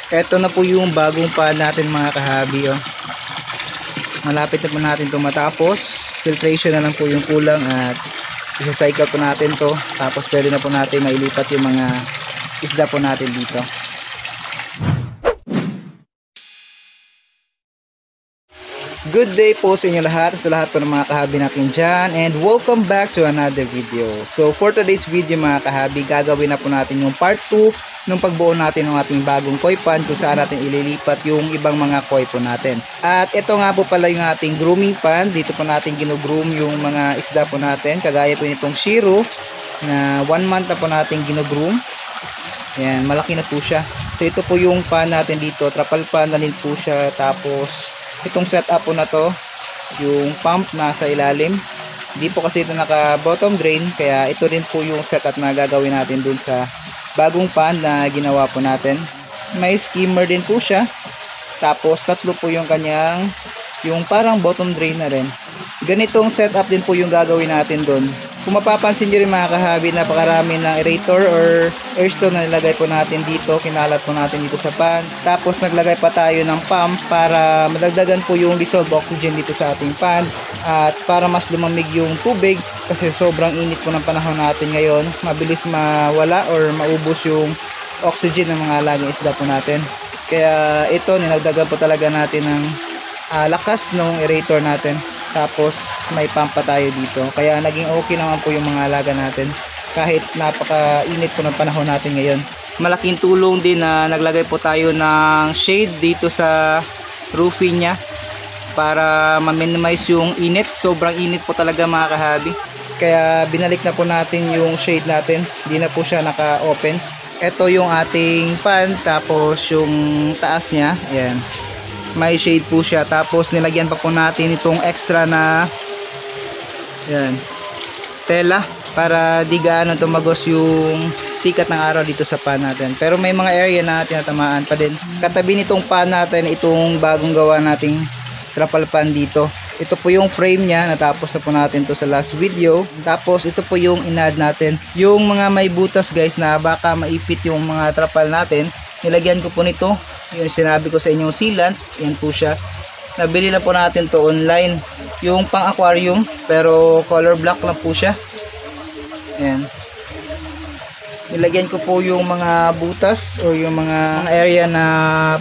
Eto na po yung bagong pan natin mga kahabi. Oh. Malapit na po natin ito matapos. Filtration na lang po yung kulang at isa-cycle po natin to. Tapos pwede na po natin mailipat yung mga isda po natin dito. Good day po sa inyo lahat, sa lahat po ng mga kahabi natin dyan, and welcome back to another video. So for today's video mga kahabi, gagawin na po natin yung part 2 nung pagbuo natin ng ating bagong koi pan kung saan natin ililipat yung ibang mga koi po natin. At ito nga po pala yung ating grooming pan. Dito po natin ginugroom yung mga isda po natin, kagaya po nitong Shiro na 1 month na po natin ginugroom. Yan, malaki na po siya. So ito po yung pan natin dito, trapal pan na din po siya. Tapos itong setup po na to, yung pump nasa ilalim, hindi po kasi ito naka bottom drain, kaya ito rin po yung setup na gagawin natin dun sa bagong pan na ginawa po natin. May skimmer din po siya, tapos tatlo po yung kanyang yung parang bottom drain na rin. Ganitong setup din po yung gagawin natin dun. Kung mapapansin nyo rin mga kahabi, napakarami ng aerator or airstone na nilagay po natin dito, kinalat po natin dito sa pan. Tapos naglagay pa tayo ng pump para madagdagan po yung dissolved oxygen dito sa ating pan. At para mas lumamig yung tubig, kasi sobrang init po ng panahon natin ngayon, mabilis mawala or maubos yung oxygen ng mga alagang isda po natin. Kaya ito, ninagdagan po talaga natin ng lakas ng aerator natin. Tapos may pump pa tayo dito, kaya naging okay naman po yung mga alaga natin kahit napakainit po ng panahon natin ngayon. Malaking tulong din na naglagay po tayo ng shade dito sa roofing nya para ma-minimize yung init. Sobrang init po talaga mga kahabi, kaya binalik na po natin yung shade natin, hindi na po siya naka-open. Ito yung ating pan, tapos yung taas nya, ayan, may shade po siya. Tapos nilagyan pa po natin itong extra na yan, tela para di gaano tumagos yung sikat ng araw dito sa pan natin. Pero may mga area na tinatamaan pa din. Katabi nitong pan natin, itong bagong gawa nating trapal pan dito. Ito po yung frame nya, natapos na po natin to sa last video. Tapos ito po yung in-add natin, yung mga may butas guys na baka maipit yung mga trapal natin. Nilagyan ko po nito yung sinabi ko sa inyong sealant. Yan po siya, nabili na po natin to online, yung pang aquarium, pero color black lang po siya. Yan, nilagyan ko po yung mga butas o yung mga area na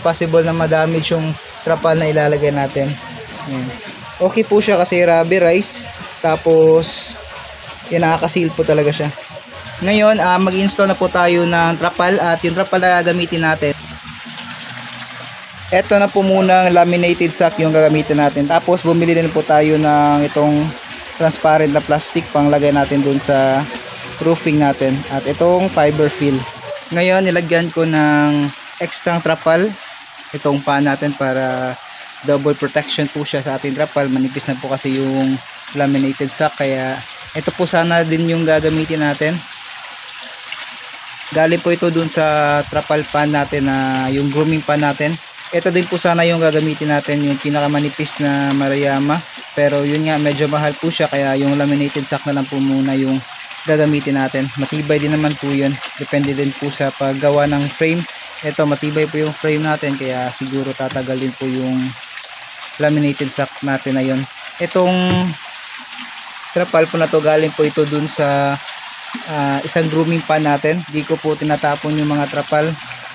possible na ma-damage yung trapal na ilalagay natin. Yan, okay po siya kasi rubberized, tapos yan, nakaka-seal po talaga siya. Ngayon mag-install na po tayo ng trapal, at yung trapal na gagamitin natin, eto na po muna laminated sack yung gagamitin natin. Tapos bumili din po tayo ng itong transparent na plastic pang lagay natin dun sa roofing natin, at itong fiber fill. Ngayon nilagyan ko ng extra trapal itong pan natin para double protection po siya sa ating trapal. Manipis na po kasi yung laminated sack, kaya ito po sana din yung gagamitin natin. Galing po ito dun sa trapal pan natin na yung grooming pan natin. Ito din po sana yung gagamitin natin, yung pinakamanipis na Maruyama, pero yun nga, medyo mahal po siya, kaya yung laminated sack na lang po muna yung gagamitin natin. Matibay din naman po yun, depende din po sa paggawa ng frame. Ito, matibay po yung frame natin, kaya siguro tatagal din po yung laminated sack natin na yun. Itong trapal po na to, galing po ito dun sa isang grooming pan natin. Di ko po tinatapon yung mga trapal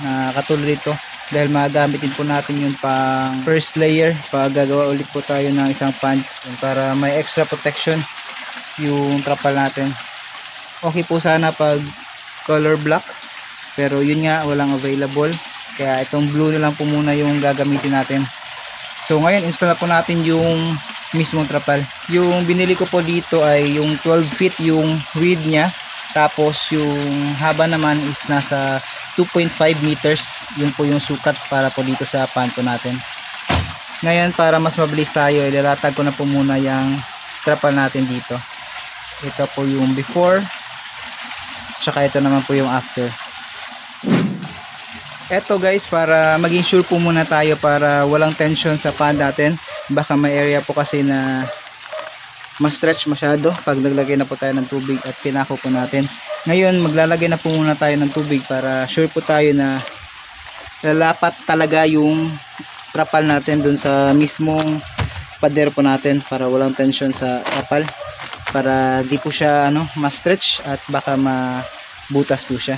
na katulad ito, dahil magamit din po natin yung pang first layer pag gagawa ulit po tayo ng isang pan, para may extra protection yung trapal natin. Okay po sana pag color black, pero yun nga, walang available, kaya itong blue na lang po muna yung gagamitin natin. So ngayon install na po natin yung mismong trapal. Yung binili ko po dito ay yung 12 feet yung width nya, tapos yung haba naman is nasa 2.5 meters. Yun po yung sukat para po dito sa pan po natin. Ngayon, para mas mabilis tayo, ilalatag ko na po muna yung trapal natin dito. Ito po yung before, tsaka ito naman po yung after. Eto guys, para maging sure po muna tayo, para walang tension sa pan natin. Baka may area po kasi na ma-stretch masyado pag naglagay na po tayo ng tubig at pinako po natin. Ngayon maglalagay na po muna tayo ng tubig para sure po tayo na lalapat talaga yung trapal natin dun sa mismong pader po natin para walang tension sa trapal, para di po siya ma-stretch at baka mabutas po siya.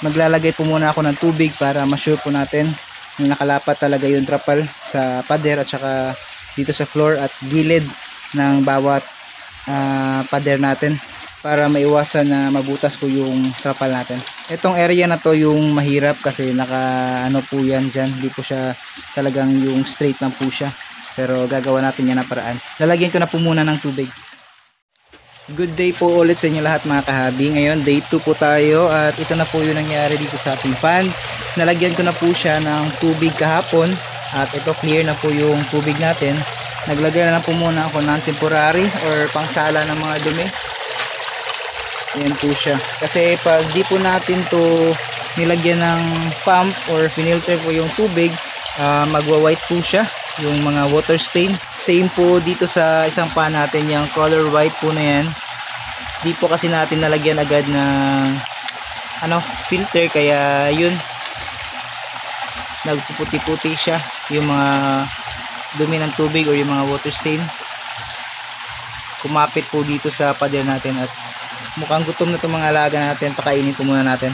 Maglalagay po muna ako ng tubig para ma-sure po natin na nakalapat talaga yung trapal sa pader at saka dito sa floor at gilid ng bawat pader natin, para maiwasan na mabutas po yung trapal natin. Itong area na to yung mahirap kasi naka po yan dyan, hindi po siya talagang yung straight lang po siya, pero gagawa natin yan ng paraan. Lalagyan ko na po muna ng tubig. Good day po ulit sa inyo lahat mga kahabi. Ngayon day 2 po tayo at ito na po yung nangyari dito sa ating pan. Nalagyan ko na po siya ng tubig kahapon at ito clear na po yung tubig natin. Naglagay na lang po muna ako ng temporary or pangsala ng mga dumi. Yan po siya. Kasi pag di po natin to nilagyan ng pump or finilter po yung tubig, magwa-white po siya, yung mga water stain. Same po dito sa isang pan natin, yung color white po na yan. Di po kasi natin nalagyan agad ng filter, kaya yun, nagpuputi-puti siya yung mga dumi ng tubig o yung mga water stain. Kumapit po dito sa pader natin at mukhang gutom na itong mga alaga natin. Pakainin po muna natin.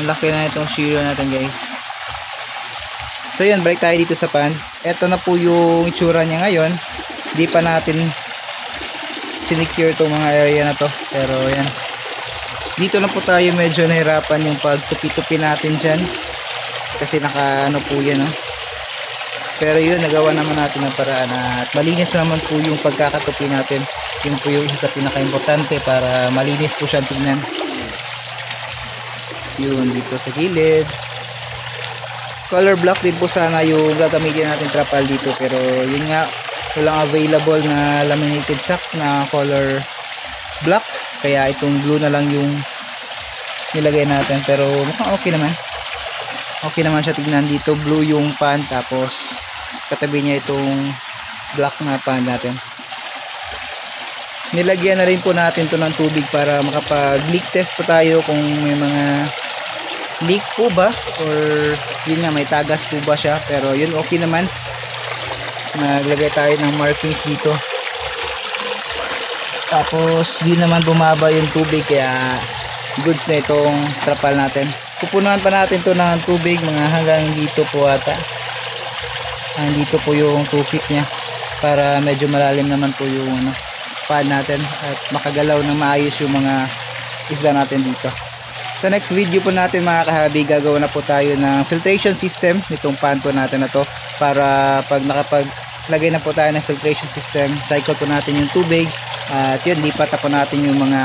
Ang laki na itong shiro natin guys. So yun, balik tayo dito sa pan. Ito na po yung itsura niya ngayon. Di pa natin sinicure itong mga area na to, pero yan, dito na po tayo medyo nahirapan yung pagtupi-tupi natin dyan kasi naka po yan pero yun, nagawa naman natin ng paraan at malinis naman po yung pagkakatupi natin. Yun po yung isa sa pinaka-importante para malinis po siya tignan. Yun, dito sa gilid. Color block din po sana yung gagamitin natin trapal dito, pero yun nga, walang available na laminated sack na color block, kaya itong blue na lang yung nilagay natin. Pero mukhang okay naman siya tignan. Dito blue yung pan, tapos katabi niya itong black na pan natin. Nilagyan na rin po natin to ng tubig para makapag leak test po tayo kung may mga leak po ba or yun nga, may tagas po ba siya. Pero yun, okay naman. Naglagay tayo ng markings dito, tapos di naman bumaba yung tubig, kaya goods na itong trapal natin. Pupunuan pa natin to ng tubig mga hanggang dito po ata. Dito po yung 2 feet nya, para medyo malalim naman po yung pan natin at makagalaw ng maayos yung mga isda natin dito. Sa next video po natin mga kahabi, gagawa na po tayo ng filtration system nitong pan po natin na to, para pag nakapaglagay na po tayo ng filtration system, cycle po natin yung tubig at yun, lipat na po natin yung mga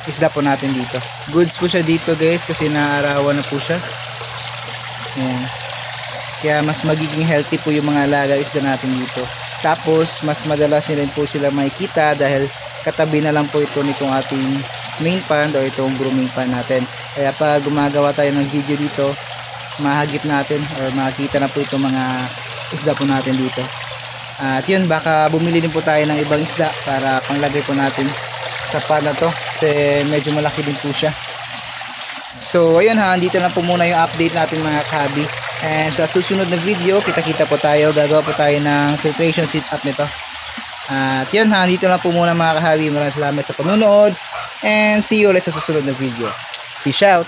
isda po natin dito. Goods po siya dito guys kasi naarawan na po siya. Yan. Kaya mas magiging healthy po yung mga alaga isda natin dito. Tapos mas madalas nyo rin po sila makikita dahil katabi na lang po ito nitong ating main pan o itong grooming pan natin. Kaya pag gumagawa tayo ng video dito, mahagip natin or makikita na po itong mga isda po natin dito. At yun, baka bumili din po tayo ng ibang isda para panglagay po natin sa pan na to kasi medyo malaki din po siya. So ayun dito na po muna yung update natin mga kahabi. And sa susunod na video, kita-kita po tayo, gagawa po tayo ng filtration setup nito. At yun dito na po muna mga kahabi. Maraming salamat sa panonood and see you ulit sa susunod na video. Fish out!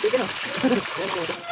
Sige na.